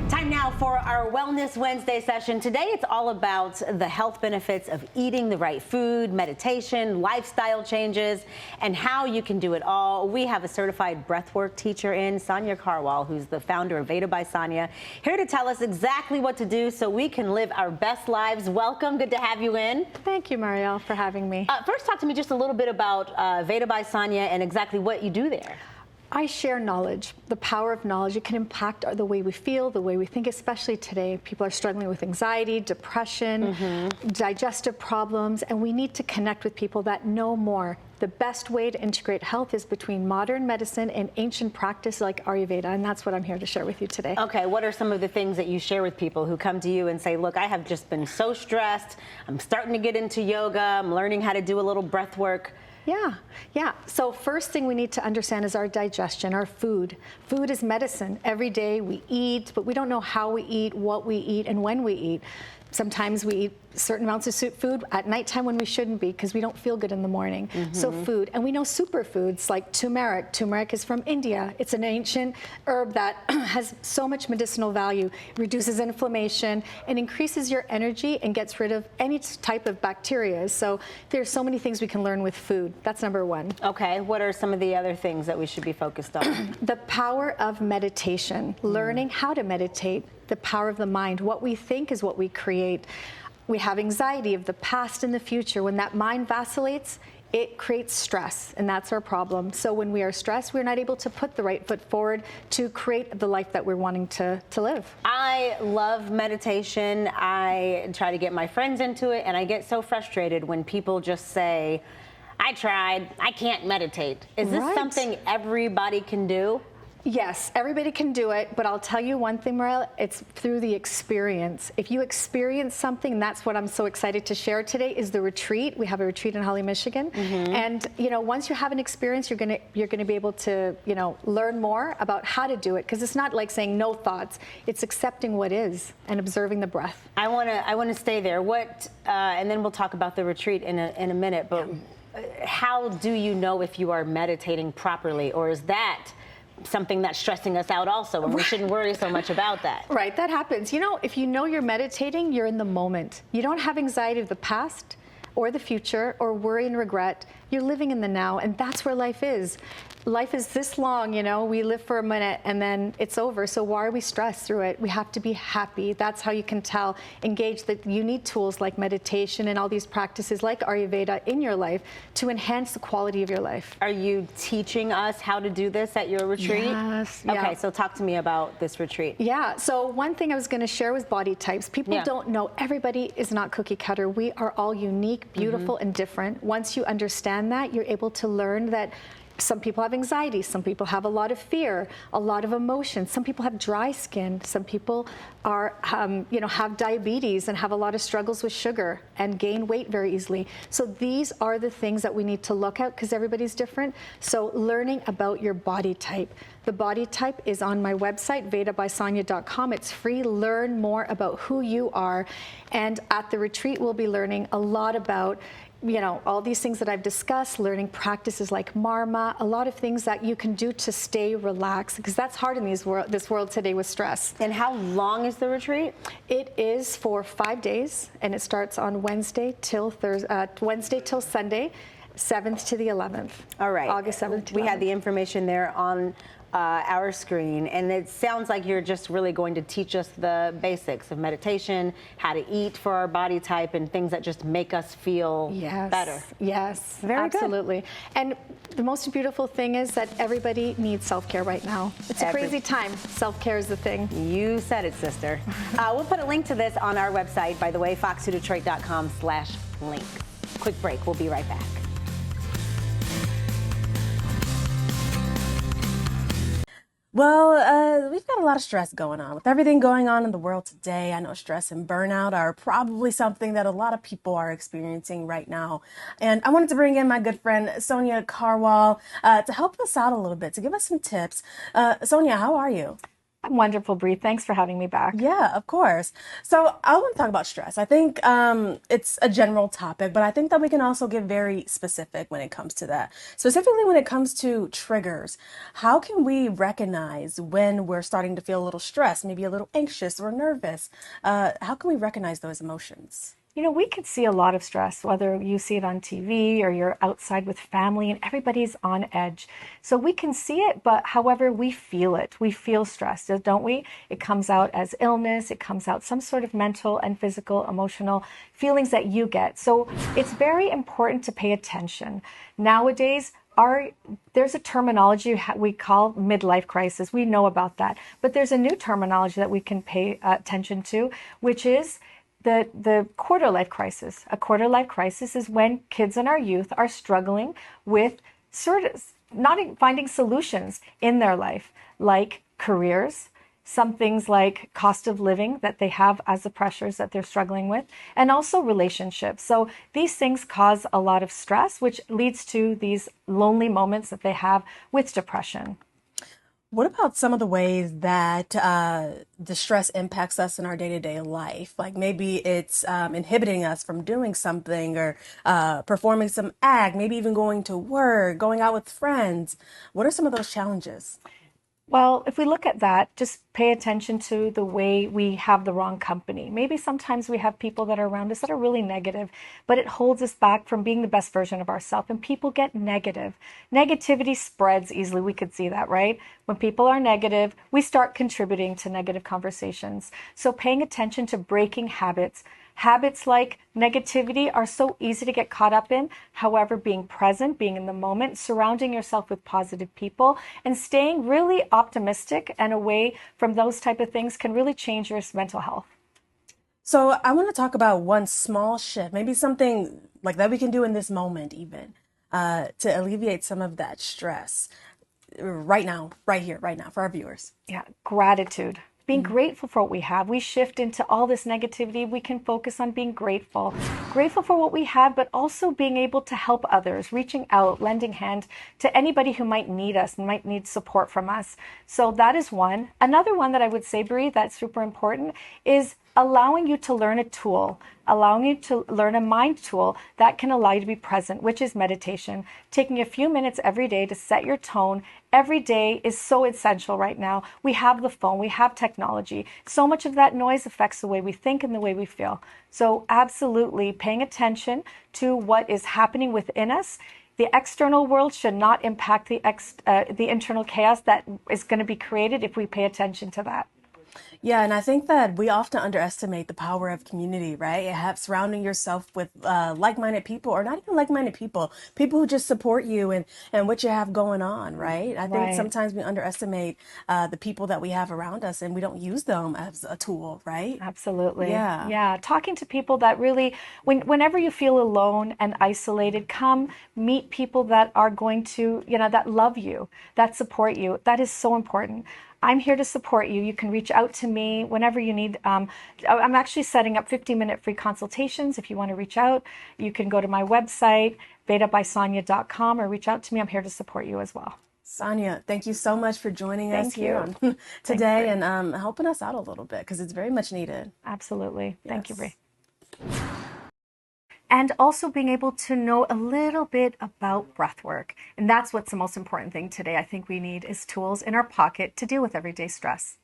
Time now for our Wellness Wednesday session. Today, it's all about the health benefits of eating the right food, meditation, lifestyle changes, and how you can do it all. We have a certified breathwork teacher in, Sonia Carwal, who's the founder of VEDA by Sonia, here to tell us exactly what to do so we can live our best lives. Welcome. Good to have you in. Thank you, Marielle, for having me. First, talk to me just a little bit about VEDA by Sonia and exactly what you do there. I share knowledge, the power of knowledge. It can impact the way we feel, the way we think, especially today. People are struggling with anxiety, depression, digestive problems, and we need to connect with people that know more. The best way to integrate health is between modern medicine and ancient practice like Ayurveda, and that's what I'm here to share with you today. Okay, what are some of the things that you share with people who come to you and say, look, I have just been so stressed, I'm starting to get into yoga, I'm learning how to do a little breath work. Yeah. So first thing we need to understand is our digestion, our food. Food is medicine. Every day we eat, but we don't know how we eat, what we eat, and when we eat. Sometimes we eat certain amounts of food at nighttime when we shouldn't be because we don't feel good in the morning. So food, and we know superfoods like turmeric. Turmeric is from India. It's an ancient herb that has so much medicinal value, reduces inflammation, and increases your energy and gets rid of any type of bacteria. So there's so many things we can learn with food. That's number one. Okay, what are some of the other things that we should be focused on? The power of meditation, learning how to meditate, the power of the mind. What we think is what we create. We have anxiety of the past and the future. When that mind vacillates, it creates stress, and that's our problem. So when we are stressed, we're not able to put the right foot forward to create the life that we're wanting to live. I love meditation. I try to get my friends into it, and I get so frustrated when people just say, I tried, I can't meditate. Is this something everybody can do? Yes, everybody can do it, but I'll tell you one thing, Marielle, it's through the experience. If you experience something, that's what I'm so excited to share today, is the retreat. We have a retreat in Holly, Michigan. And, you know, once you have an experience, you're gonna be able to, you know, learn more about how to do it, because it's not like saying no thoughts. It's accepting what is and observing the breath. I wanna stay there. What, and then we'll talk about the retreat in a minute, but how do you know if you are meditating properly, or is that something that's stressing us out also, and we shouldn't worry so much about that? Right, that happens. You know, if you know you're meditating, you're in the moment. You don't have anxiety of the past or the future or worry and regret. You're living in the now, and that's where life is. Life is this long, you know, we live for a minute and then it's over. So why are we stressed through it? We have to be happy. That's how you can tell. Engage that you need tools like meditation and all these practices like Ayurveda in your life to enhance the quality of your life. Are you teaching us how to do this at your retreat? Yes. Okay, so talk to me about this retreat. Yeah, so one thing I was going to share was body types. People don't know, everybody is not cookie cutter. We are all unique, beautiful, and different. Once you understand that, you're able to learn that some people have anxiety, some people have a lot of fear, a lot of emotion. Some people have dry skin. Some people are, you know, have diabetes and have a lot of struggles with sugar and gain weight very easily. So these are the things that we need to look at because everybody's different. So learning about your body type. The body type is on my website, vedabysonia.com. It's free. Learn more about who you are. And at the retreat, we'll be learning a lot about, you know, all these things that I've discussed, learning practices like Marma, a lot of things that you can do to stay relaxed, because that's hard in this world today with stress. And how long is the retreat? It is for 5 days, and it starts on Wednesday till Sunday, 7th to the 11th. All right. August 7th to 11th. We had the information there on our screen, and it sounds like you're just really going to teach us the basics of meditation, how to eat for our body type, and things that just make us feel better. Yes, very good. Absolutely. And the most beautiful thing is that everybody needs self-care right now. It's a crazy time. Self-care is the thing. You said it, sister. We'll put a link to this on our website, by the way, fox2detroit.com/link. Quick break. We'll be right back. Well, we've got a lot of stress going on. With everything going on in the world today, I know stress and burnout are probably something that a lot of people are experiencing right now. And I wanted to bring in my good friend, Sonia Carwal, to help us out a little bit, to give us some tips. Sonia, how are you? I'm wonderful, Bree. Thanks for having me back. Yeah, of course. So I want to talk about stress. I think it's a general topic, but I think that we can also get very specific when it comes to that. Specifically when it comes to triggers, how can we recognize when we're starting to feel a little stressed, maybe a little anxious or nervous? How can we recognize those emotions? You know, we could see a lot of stress, whether you see it on TV or you're outside with family and everybody's on edge. So we can see it, but however, we feel it. We feel stress, don't we? It comes out as illness. It comes out some sort of mental and physical, emotional feelings that you get. So it's very important to pay attention. Nowadays, there's a terminology we call midlife crisis. We know about that. But there's a new terminology that we can pay attention to, which is the quarter life crisis. A quarter life crisis is when kids in our youth are struggling with sort of not finding solutions in their life, like careers, some things like cost of living that they have as the pressures that they're struggling with, and also relationships. So these things cause a lot of stress, which leads to these lonely moments that they have with depression. What about some of the ways that the stress impacts us in our day-to-day life? Like maybe it's inhibiting us from doing something or performing some act, maybe even going to work, going out with friends. What are some of those challenges? Well, if we look at that, just pay attention to the way we have the wrong company. Maybe sometimes we have people that are around us that are really negative, but it holds us back from being the best version of ourselves. And people get negative. Negativity spreads easily. We could see that, right? When people are negative, we start contributing to negative conversations. So paying attention to breaking habits. Habits like negativity are so easy to get caught up in. However, being present, being in the moment, surrounding yourself with positive people, and staying really optimistic and away from those type of things can really change your mental health. So I want to talk about one small shift, maybe something like that we can do in this moment even to alleviate some of that stress right now, right here, right now for our viewers. Yeah, gratitude. Being grateful for what we have. We shift into all this negativity. We can focus on being grateful. Grateful for what we have, but also being able to help others, reaching out, lending hand to anybody who might need us and might need support from us. So that is one. Another one that I would say, Bree, that's super important is allowing you to learn a tool, allowing you to learn a mind tool that can allow you to be present, which is meditation. Taking a few minutes every day to set your tone every day is so essential right now. We have the phone, we have technology. So much of that noise affects the way we think and the way we feel. So absolutely paying attention to what is happening within us. The external world should not impact the internal chaos that is going to be created if we pay attention to that. Yeah, and I think that we often underestimate the power of community, right? You have surrounding yourself with like-minded people, or not even like-minded people, people who just support you and what you have going on, right? I think sometimes we underestimate the people that we have around us, and we don't use them as a tool, right? Absolutely. Yeah. Yeah. Talking to people that really, whenever you feel alone and isolated, come meet people that are going to, that love you, that support you. That is so important. I'm here to support you. You can reach out to me whenever you need. I'm actually setting up 15-minute free consultations. If you want to reach out, you can go to my website, VEDAbysonia.com, or reach out to me. I'm here to support you as well. Sonia, thank you so much for joining us here on today and helping us out a little bit because it's very much needed. Absolutely. Yes. Thank you, Bree. And also being able to know a little bit about breath work. And that's what's the most important thing today. I think we need is tools in our pocket to deal with everyday stress.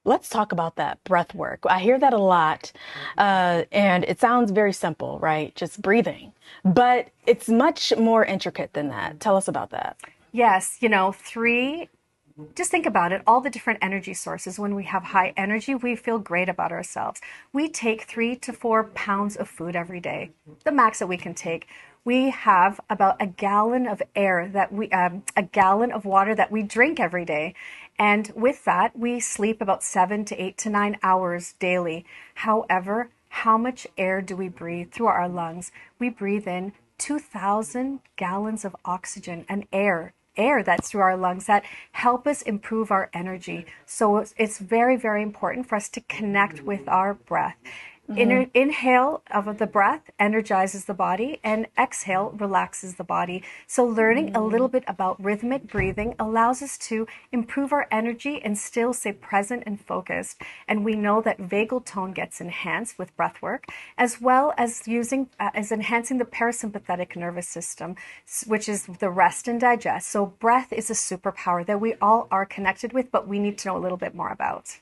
Let's talk about that breath work. I hear that a lot, and it sounds very simple, right? Just breathing. But it's much more intricate than that. Tell us about that. Yes, just think about it, all the different energy sources. When we have high energy, we feel great about ourselves. We take 3 to 4 pounds of food every day, the max that we can take. We have about a gallon of a gallon of water that we drink every day. And with that, we sleep about 7 to 8 to 9 hours daily. However, how much air do we breathe through our lungs? We breathe in 2,000 gallons of oxygen and air that's through our lungs that help us improve our energy. So it's very, very important for us to connect with our breath. Inhale of the breath energizes the body, and exhale relaxes the body. So learning a little bit about rhythmic breathing allows us to improve our energy and still stay present and focused. And we know that vagal tone gets enhanced with breath work, as well as enhancing the parasympathetic nervous system, which is the rest and digest. So breath is a superpower that we all are connected with, but we need to know a little bit more about.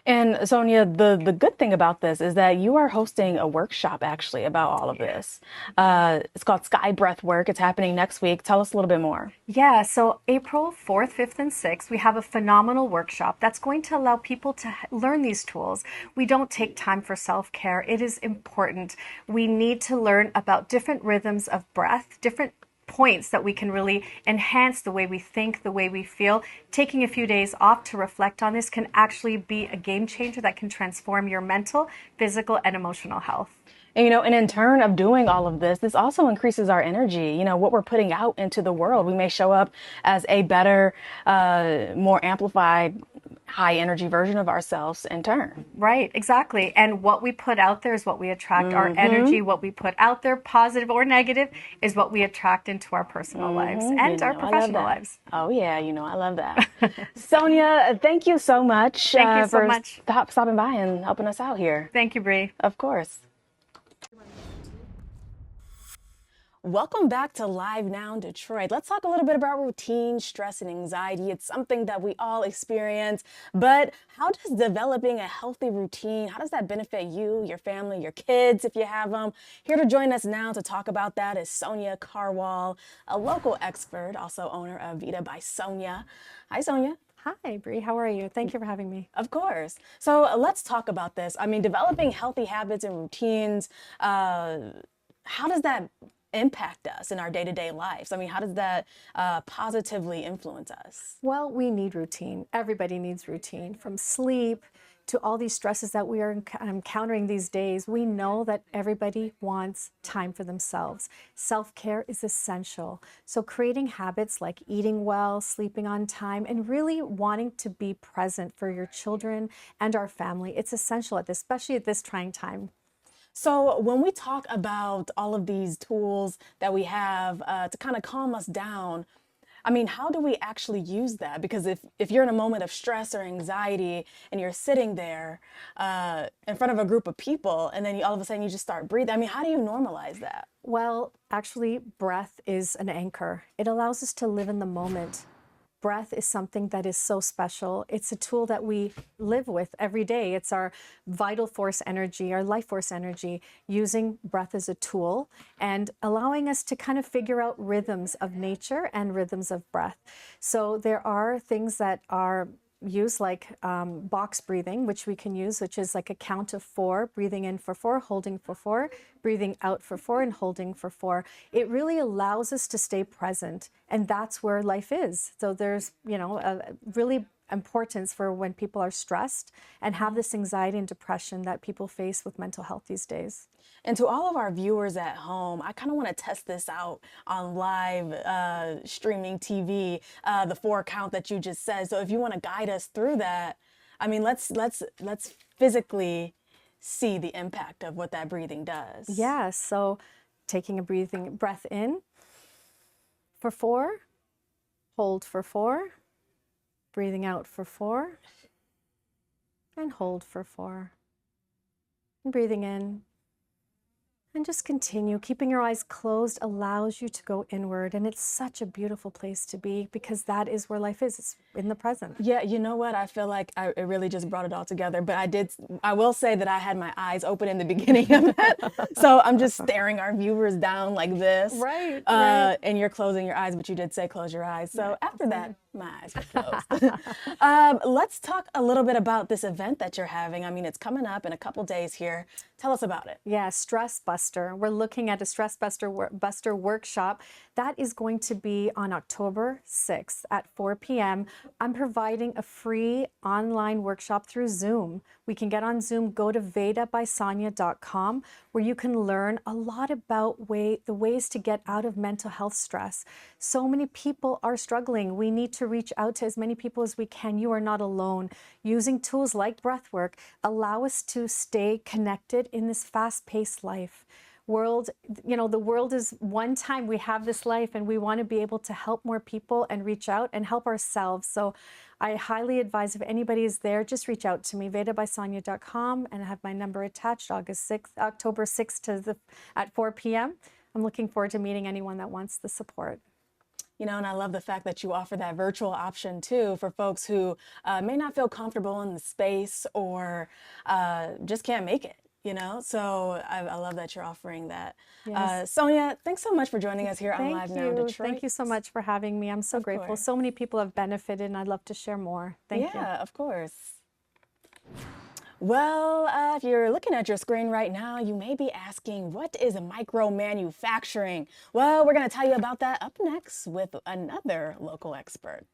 And Sonia, the good thing about this is that you are hosting a workshop actually about all of this. It's called Sky Breath Work. It's happening next week. Tell us a little bit more. Yeah, so April 4th, 5th, and 6th, we have a phenomenal workshop that's going to allow people to learn these tools. We don't take time for self-care. It is important. We need to learn about different rhythms of breath, different points that we can really enhance the way we think, the way we feel. Taking a few days off to reflect on this can actually be a game changer that can transform your mental, physical, and emotional health. And, and in turn of doing all of this also increases our energy. What we're putting out into the world. We may show up as a better, more amplified, high energy version of ourselves in turn. Right, exactly. And what we put out there is what we attract. Our energy, what we put out there, positive or negative, is what we attract into our personal lives and our professional lives. Oh yeah, I love that. Sonia, thank you so much. Thank you so much for stopping by and helping us out here. Thank you, Bree. Of course. Welcome back to Live Now in Detroit. Let's talk a little bit about routine, stress, and anxiety. It's something that we all experience, but how does developing a healthy routine, how does that benefit you, your family, your kids, if you have them? Here to join us now to talk about that is Sonia Carwall, a local expert, also owner of VEDA by Sonia. Hi, Sonia. Hi, Bree. How are you? Thank you for having me. Of course. So let's talk about this. Developing healthy habits and routines, how does that impact us in our day-to-day lives? How does that positively influence us? Well, we need routine. Everybody needs routine, from sleep to all these stresses that we are encountering these days. We know that everybody wants time for themselves. Self-care is essential. So creating habits like eating well, sleeping on time, and really wanting to be present for your children and our family, it's essential, especially at this trying time. So when we talk about all of these tools that we have to kind of calm us down, how do we actually use that? Because if you're in a moment of stress or anxiety and you're sitting there in front of a group of people and then all of a sudden you just start breathing, how do you normalize that? Well, actually, breath is an anchor. It allows us to live in the moment. Breath is something that is so special. It's a tool that we live with every day. It's our vital force energy, our life force energy, using breath as a tool and allowing us to kind of figure out rhythms of nature and rhythms of breath. So there are things that are used like box breathing, which we can use, which is like a count of 4, breathing in for 4, holding for 4, breathing out for 4, and holding for 4. It really allows us to stay present, and that's where life is. So there's, a really importance for when people are stressed and have this anxiety and depression that people face with mental health these days. And to all of our viewers at home, I kind of want to test this out on live streaming TV, the 4 count that you just said. So if you want to guide us through that, let's physically see the impact of what that breathing does. Yeah, so taking a breath in for 4, hold for 4, breathing out for 4, and hold for 4. And breathing in. And just continue. Keeping your eyes closed allows you to go inward. And it's such a beautiful place to be because that is where life is. It's in the present. Yeah, you know what? I feel like it really just brought it all together. But I will say that I had my eyes open in the beginning of it. So I'm just staring our viewers down like this. Right. And you're closing your eyes, but you did say close your eyes. So after that, my eyes were closed. Let's talk a little bit about this event that you're having. It's coming up in a couple days here. Tell us about it. Yeah, Stress Buster. We're looking at a Stress Buster workshop. That is going to be on October 6th at 4 p.m. I'm providing a free online workshop through Zoom. We can get on Zoom, go to vedabysonia.com, where you can learn a lot about the ways to get out of mental health stress. So many people are struggling. We need to reach out to as many people as we can. You are not alone. Using tools like breathwork allow us to stay connected in this fast-paced life. The world is one time. We have this life, and we want to be able to help more people and reach out and help ourselves. So I highly advise, if anybody is there, just reach out to me, vedabysonia.com, and I have my number attached, October 6th at 4 p.m. I'm looking forward to meeting anyone that wants the support. You know, and I love the fact that you offer that virtual option too for folks who may not feel comfortable in the space or just can't make it. You know, so I love that you're offering that. Yes. Sonia, thanks so much for joining us here on Live Now Detroit. Thank you so much for having me. I'm so grateful. Course. So many people have benefited, and I'd love to share more. Thank you. Yeah, of course. Well, if you're looking at your screen right now, you may be asking, what is micro-manufacturing? Well, we're going to tell you about that up next with another local expert.